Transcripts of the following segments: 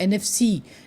NFC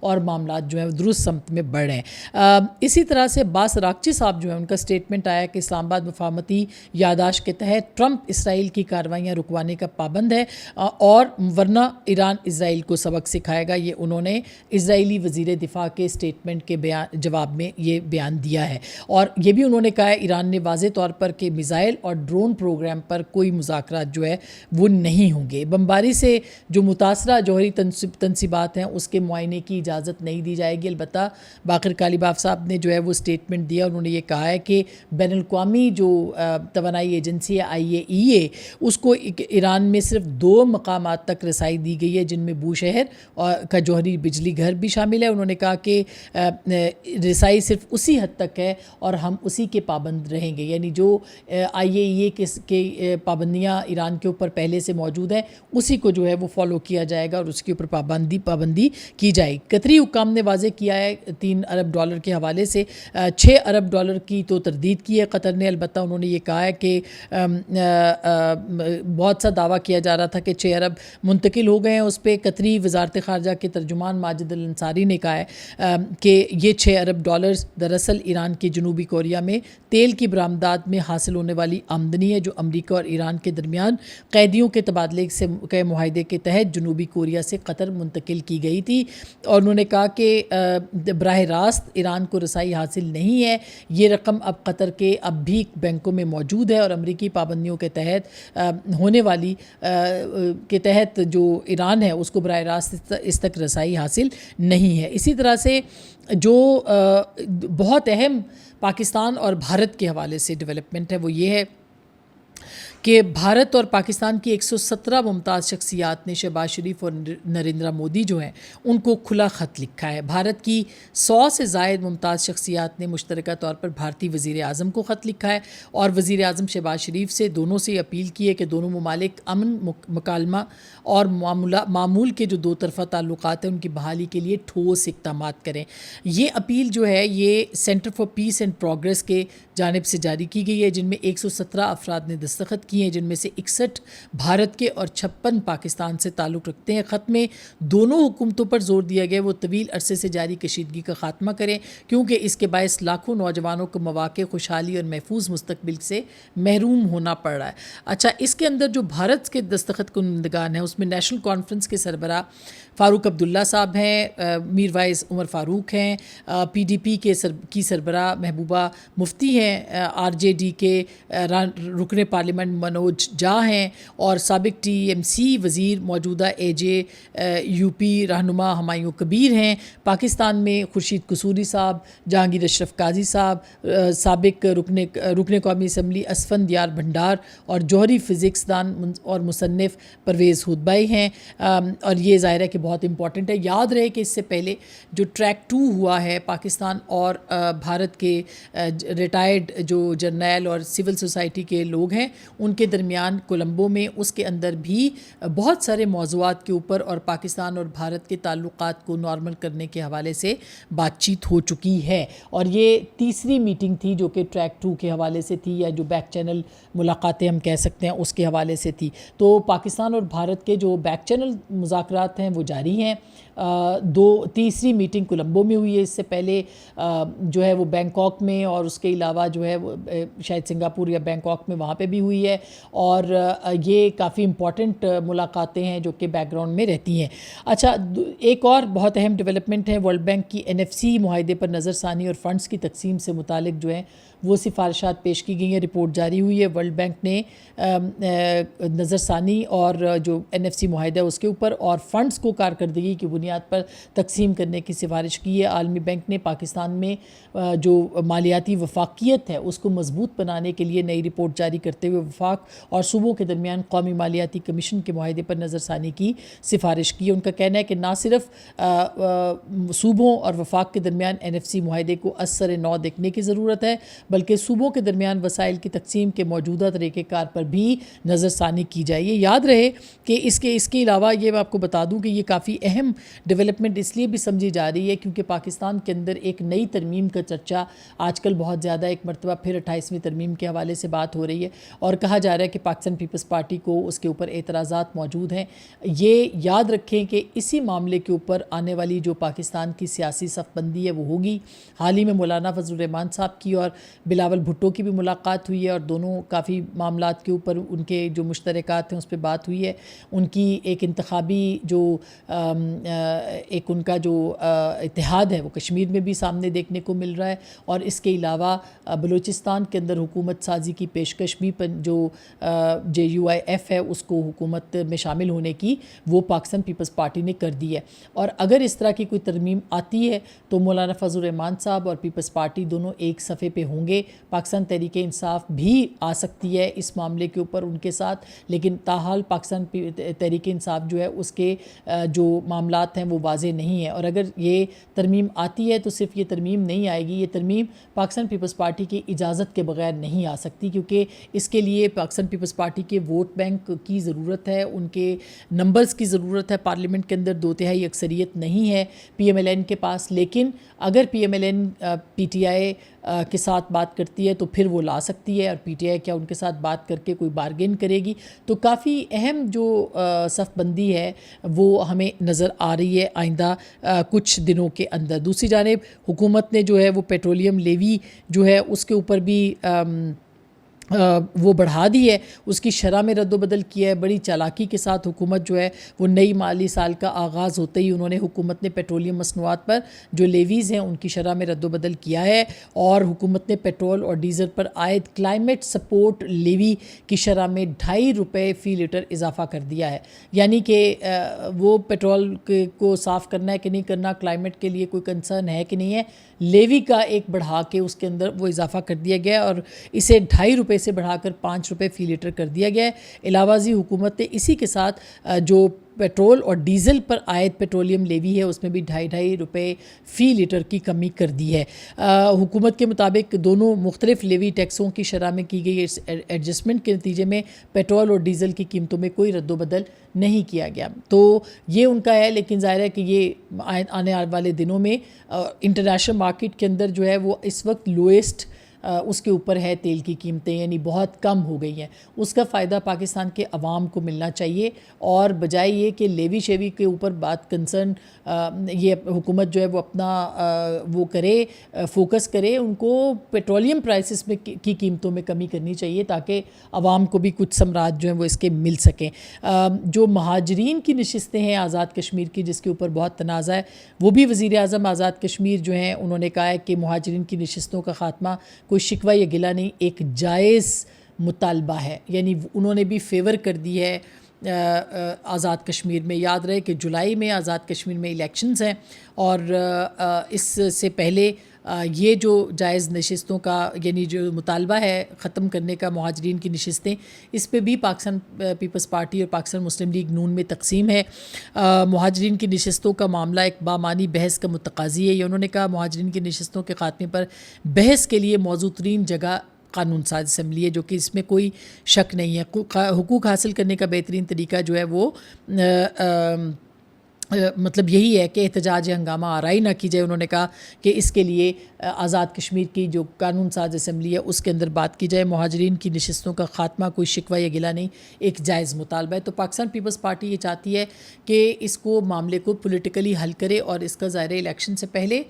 اور معاملات جو ہیں درست سمت میں بڑھ رہے ہیں۔ اسی طرح سے عباس راکچی صاحب جو ہیں ان کا سٹیٹمنٹ آیا کہ اسلام آباد مفاہمتی یادداشت کے تحت ٹرمپ اسرائیل کی کارروائیاں رکوانے کا پابند ہے اور ورنہ ایران اسرائیل کو سبق سکھائے گا۔ یہ انہوں نے اسرائیلی وزیر دفاع کے سٹیٹمنٹ کے جواب میں یہ بیان دیا ہے، اور یہ بھی انہوں نے کہا ہے ایران نے واضح طور پر کہ میزائل اور ڈرون پروگرام پر کوئی مذاکرات جو ہے وہ نہیں ہوں گے۔ بمباری سے جو متاثرہ جوہری تنصیبات ہیں اس کے معائنے کی اجازت نہیں دی جائے گی۔ البتہ باقر کالیباف صاحب نے جو ہے وہ سٹیٹمنٹ دیا، انہوں نے یہ کہا ہے کہ بین الاقوامی جو توانائی ایجنسی ہے IAEA اس کو ایران میں صرف 2 مقامات تک رسائی دی گئی ہے جن میں بو شہر کا جوہری بجلی گھر بھی شامل ہے۔ انہوں نے کہا کہ رسائی صرف اسی حد تک ہے اور ہم اسی کے پابند رہیں گے، یعنی جو IAEA کے پابندیاں ایران کے اوپر پہلے سے موجود ہیں اسی کو جو ہے وہ فالو کیا جائے گا اور اس کے اوپر پابندی کی جائے گی۔ قطری حکام نے واضح کیا ہے $3 ارب کے حوالے سے $6 ارب کی تو تردید کی ہے قطر نے۔ البتہ انہوں نے یہ کہا ہے کہ بہت سا دعویٰ کیا جا رہا تھا کہ 6 ارب منتقل ہو گئے ہیں اس پہ۔ قطری وزارت خارجہ کے ترجمان ماجد الانصاری نے کہا ہے کہ یہ $6 ارب دراصل ایران کے جنوبی کوریا میں تیل کی برآمدات میں حاصل ہونے والی آمدنی ہے جو امریکہ اور ایران کے درمیان قیدیوں کے تبادلے کے معاہدے کے تحت جنوبی کوریا سے قطر منتقل کی گئی تھی، اور انہوں نے کہا کہ براہ راست ایران کو رسائی حاصل نہیں ہے۔ یہ رقم اب قطر کے اب بھی بینکوں میں موجود ہے اور امریکی پابندیوں کے تحت ہونے والی کے تحت جو ایران ہے اس کو براہ راست اس تک رسائی حاصل نہیں ہے۔ اسی طرح سے جو بہت اہم پاکستان اور بھارت کے حوالے سے ڈیولپمنٹ ہے وہ یہ ہے کہ بھارت اور پاکستان کی 117 ممتاز شخصیات نے شہباز شریف اور نریندر مودی جو ہیں ان کو کھلا خط لکھا ہے۔ بھارت کی 100 سے زائد ممتاز شخصیات نے مشترکہ طور پر بھارتی وزیر اعظم کو خط لکھا ہے اور وزیر اعظم شہباز شریف سے دونوں سے اپیل کی ہے کہ دونوں ممالک امن، مکالمہ اور معمول کے جو 2 طرفہ تعلقات ہیں ان کی بحالی کے لیے ٹھوس اقدامات کریں۔ یہ اپیل جو ہے یہ centre for piece and progress کے جانب سے جاری کی گئی ہے، جن میں 117 افراد نے دستخط کی ہیں، جن میں سے 61 بھارت کے اور 56 پاکستان سے تعلق رکھتے ہیں۔ خط میں دونوں حکومتوں پر زور دیا گیا وہ طویل عرصے سے جاری کشیدگی کا خاتمہ کریں کیونکہ اس کے باعث لاکھوں نوجوانوں کو مواقع، خوشحالی اور محفوظ مستقبل سے محروم ہونا پڑ رہا ہے۔ اچھا، اس کے اندر جو بھارت کے دستخط کنندگان ہیں اس میں نیشنل کانفرنس کے سربراہ فاروق عبداللہ صاحب ہیں، میر وائس عمر فاروق ہیں، PDP کی سربراہ محبوبہ مفتی ہیں، RJD کے رکن پارلیمنٹ منوج جھا ہیں اور سابق TMC وزیر موجودہ AJ UP رہنما ہمایوں کبیر ہیں۔ پاکستان میں خورشید قصوری صاحب، جہانگیر اشرف قاضی صاحب، سابق رکن قومی اسمبلی اسفند یار بھنڈار اور جوہری فزکس دان اور مصنف پرویز ہودبائی ہیں، اور یہ ظاہر ہے کہ بہت امپورٹنٹ ہے۔ یاد رہے کہ اس سے پہلے جو ٹریک 2 ہوا ہے پاکستان اور بھارت کے ریٹائرڈ جو جرنیل اور سول سوسائٹی کے لوگ ہیں ان کے درمیان کولمبو میں، اس کے اندر بھی بہت سارے موضوعات کے اوپر اور پاکستان اور بھارت کے تعلقات کو نارمل کرنے کے حوالے سے بات چیت ہو چکی ہے، اور یہ تیسری میٹنگ تھی جو کہ ٹریک 2 کے حوالے سے تھی، یا جو بیک چینل ملاقاتیں ہم کہہ سکتے ہیں اس کے حوالے سے تھی۔ تو پاکستان اور بھارت کے جو بیک چینل مذاکرات ہیں وہ جاری ہیں۔ تیسری میٹنگ کولمبو میں ہوئی ہے، اس سے پہلے جو ہے وہ بینکاک میں اور اس کے علاوہ جو ہے وہ شاید سنگاپور یا بینکاک میں وہاں پہ بھی ہوئی ہے، اور یہ کافی امپورٹنٹ ملاقاتیں ہیں جو کہ بیک گراؤنڈ میں رہتی ہیں۔ اچھا، ایک اور بہت اہم ڈیولپمنٹ ہے، ورلڈ بینک کی NFC معاہدے پر نظر ثانی اور فنڈز کی تقسیم سے متعلق جو ہے وہ سفارشات پیش کی گئی ہیں، رپورٹ جاری ہوئی ہے۔ ورلڈ بینک نے نظر ثانی اور جو NFC معاہدہ ہے اس کے اوپر اور فنڈز کو کارکردگی کی بنیاد پر تقسیم کرنے کی سفارش کی ہے۔ عالمی بینک نے پاکستان میں جو مالیاتی وفاقیت ہے اس کو مضبوط بنانے کے لیے نئی رپورٹ جاری کرتے ہوئے وفاق اور صوبوں کے درمیان قومی مالیاتی کمیشن کے معاہدے پر نظر ثانی کی سفارش کی ہے۔ ان کا کہنا ہے کہ نہ صرف صوبوں اور وفاق کے درمیان NFC معاہدے کو از سر نو دیکھنے کی ضرورت ہے بلکہ صوبوں کے درمیان وسائل کی تقسیم کے موجودہ طریقہ کار پر بھی نظر ثانی کی جائے۔ یہ یاد رہے کہ اس کے علاوہ یہ میں آپ کو بتا دوں کہ یہ کافی اہم ڈیولپمنٹ اس لیے بھی سمجھی جا رہی ہے کیونکہ پاکستان کے اندر ایک نئی ترمیم کا چرچا آج کل بہت زیادہ، ایک مرتبہ پھر 28ویں ترمیم کے حوالے سے بات ہو رہی ہے اور کہا جا رہا ہے کہ پاکستان پیپلز پارٹی کو اس کے اوپر اعتراضات موجود ہیں۔ یہ یاد رکھیں کہ اسی معاملے کے اوپر آنے والی جو پاکستان کی سیاسی صف بندی ہے وہ ہوگی۔ حال ہی میں مولانا فضل الرحمان صاحب کی اور بلاول بھٹو کی بھی ملاقات ہوئی ہے اور دونوں کافی معاملات کے اوپر ان کے جو مشترکات ہیں اس پہ بات ہوئی ہے۔ ان کی ایک انتخابی جو ایک ان کا جو اتحاد ہے وہ کشمیر میں بھی سامنے دیکھنے کو مل رہا ہے، اور اس کے علاوہ بلوچستان کے اندر حکومت سازی کی پیشکش بھی جو JUIF ہے اس کو حکومت میں شامل ہونے کی وہ پاکستان پیپلز پارٹی نے کر دی ہے۔ اور اگر اس طرح کی کوئی ترمیم آتی ہے تو مولانا فضل الرحمان صاحب اور پیپلز پارٹی دونوں ایک صفحے پہ ہوں گے۔ پاکستان تحریک انصاف بھی آ سکتی ہے اس معاملے کے اوپر ان کے ساتھ، لیکن تاحال پاکستان تحریک انصاف جو ہے اس کے جو معاملات ہیں وہ واضح نہیں ہیں، اور اگر یہ ترمیم آتی ہے تو صرف یہ ترمیم نہیں آئے گی، یہ ترمیم پاکستان پیپلز پارٹی کی اجازت کے بغیر نہیں آ سکتی، کیونکہ اس کے لیے پاکستان پیپلز پارٹی کے ووٹ بینک کی ضرورت ہے، ان کے نمبرز کی ضرورت ہے۔ پارلیمنٹ کے اندر 2/3 اکثریت نہیں ہے PMLN کے پاس، لیکن اگر PMLN PTI کے ساتھ بات کرتی ہے تو پھر وہ لا سکتی ہے، اور PTI کیا ان کے ساتھ بات کر کے کوئی بارگین کرے گی؟ تو کافی اہم جو صف بندی ہے وہ ہمیں نظر آ رہی ہے آئندہ کچھ دنوں کے اندر۔ دوسری جانب حکومت نے جو ہے وہ پیٹرولیم لیوی جو ہے اس کے اوپر بھی وہ بڑھا دی ہے، اس کی شرح میں رد و بدل کیا ہے۔ بڑی چالاکی کے ساتھ حکومت جو ہے وہ نئی مالی سال کا آغاز ہوتے ہی حکومت نے پیٹرولیم مصنوعات پر جو لیویز ہیں ان کی شرح میں رد و بدل کیا ہے، اور حکومت نے پیٹرول اور ڈیزل پر عائد کلائمیٹ سپورٹ لیوی کی شرح میں ₹2.5 فی لیٹر اضافہ کر دیا ہے۔ یعنی کہ وہ پیٹرول کو صاف کرنا ہے کہ نہیں کرنا، کلائمیٹ کے لیے کوئی کنسرن ہے کہ نہیں ہے، لیوی کا ایک بڑھا کے اس کے اندر وہ اضافہ کر دیا گیا ہے، اور اسے ₹2.5 سے بڑھا کر ₹5 فی لیٹر کر دیا گیا ہے۔ علاوہ ازیں حکومت نے اسی کے ساتھ جو پیٹرول اور ڈیزل پر عائد پیٹرولیم لیوی ہے اس میں بھی ₹2.5 فی لیٹر کی کمی کر دی ہے۔ حکومت کے مطابق دونوں مختلف لیوی ٹیکسوں کی شرح میں کی گئی ایڈجسٹمنٹ کے نتیجے میں پیٹرول اور ڈیزل کی قیمتوں میں کوئی رد و بدل نہیں کیا گیا۔ تو یہ ان کا ہے، لیکن ظاہر ہے کہ یہ آنے والے دنوں میں انٹرنیشنل مارکیٹ کے اندر جو ہے وہ اس وقت لوئسٹ اس کے اوپر ہے تیل کی قیمتیں، یعنی بہت کم ہو گئی ہیں۔ اس کا فائدہ پاکستان کے عوام کو ملنا چاہیے، اور بجائے یہ کہ لیوی شیوی کے اوپر بات کنسرن یہ حکومت جو ہے وہ اپنا وہ کرے، فوکس کرے، ان کو پیٹرولیم پرائسز میں کی قیمتوں میں کمی کرنی چاہیے تاکہ عوام کو بھی کچھ ثمرات جو ہیں وہ اس کے مل سکیں۔ جو مہاجرین کی نشستیں ہیں آزاد کشمیر کی، جس کے اوپر بہت تنازع ہے، وہ بھی وزیر اعظم آزاد کشمیر جو ہیں انہوں نے کہا ہے کہ مہاجرین کی نشستوں کا خاتمہ کوئی شکوہ یا گلہ نہیں، ایک جائز مطالبہ ہے۔ یعنی انہوں نے بھی فیور کر دی ہے آزاد کشمیر میں۔ یاد رہے کہ جولائی میں آزاد کشمیر میں الیکشنز ہیں، اور اس سے پہلے یہ جو جائز نشستوں کا یعنی جو مطالبہ ہے ختم کرنے کا مہاجرین کی نشستیں، اس پہ بھی پاکستان پیپلز پارٹی اور پاکستان مسلم لیگ نون میں تقسیم ہے۔ مہاجرین کی نشستوں کا معاملہ ایک بامعنی بحث کا متقاضی ہے، یہ انہوں نے کہا۔ مہاجرین کی نشستوں کے خاتمے پر بحث کے لیے موزوں ترین جگہ قانون ساز اسمبلی ہے، جو کہ اس میں کوئی شک نہیں ہے۔ حقوق حاصل کرنے کا بہترین طریقہ جو ہے وہ مطلب یہی ہے کہ احتجاج ہنگامہ آرائی نہ کی جائے۔ انہوں نے کہا کہ اس کے لیے آزاد کشمیر کی جو قانون ساز اسمبلی ہے اس کے اندر بات کی جائے۔ مہاجرین کی نشستوں کا خاتمہ کوئی شکوہ یا گلہ نہیں، ایک جائز مطالبہ ہے۔ تو پاکستان پیپلز پارٹی یہ چاہتی ہے کہ اس کو معاملے کو پولیٹیکلی حل کرے، اور اس کا ظاہر الیکشن سے پہلے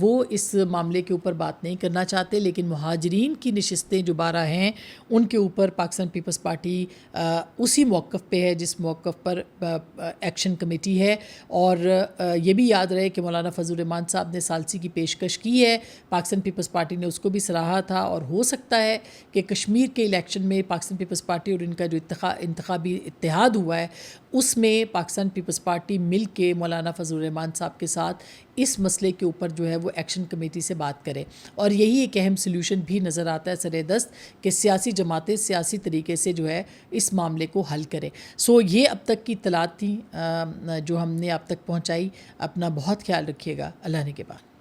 وہ اس معاملے کے اوپر بات نہیں کرنا چاہتے، لیکن مہاجرین کی نشستیں جو 12 ہیں ان کے اوپر پاکستان پیپلز پارٹی اسی موقف پہ ہے جس موقف پر ایکشن کمیٹی ہے۔ اور یہ بھی یاد رہے کہ مولانا فضل الرحمان صاحب نے ثالثی کی پیشکش کی ہے، پاکستان پیپلز پارٹی نے اس کو بھی سراہا تھا، اور ہو سکتا ہے کہ کشمیر کے الیکشن میں پاکستان پیپلز پارٹی اور ان کا جو انتخابی اتحاد ہوا ہے اس میں پاکستان پیپلز پارٹی مل کے مولانا فضل الرحمان صاحب کے ساتھ اس مسئلے کے اوپر جو ہے وہ ایکشن کمیٹی سے بات کرے، اور یہی ایک اہم سلیوشن بھی نظر آتا ہے سر دست کہ سیاسی جماعتیں سیاسی طریقے سے جو ہے اس معاملے کو حل کریں۔ یہ اب تک کی اطلاعات تھیں جو ہم نے آپ تک پہنچائی۔ اپنا بہت خیال رکھیے گا۔ اللہ نے کے بعد۔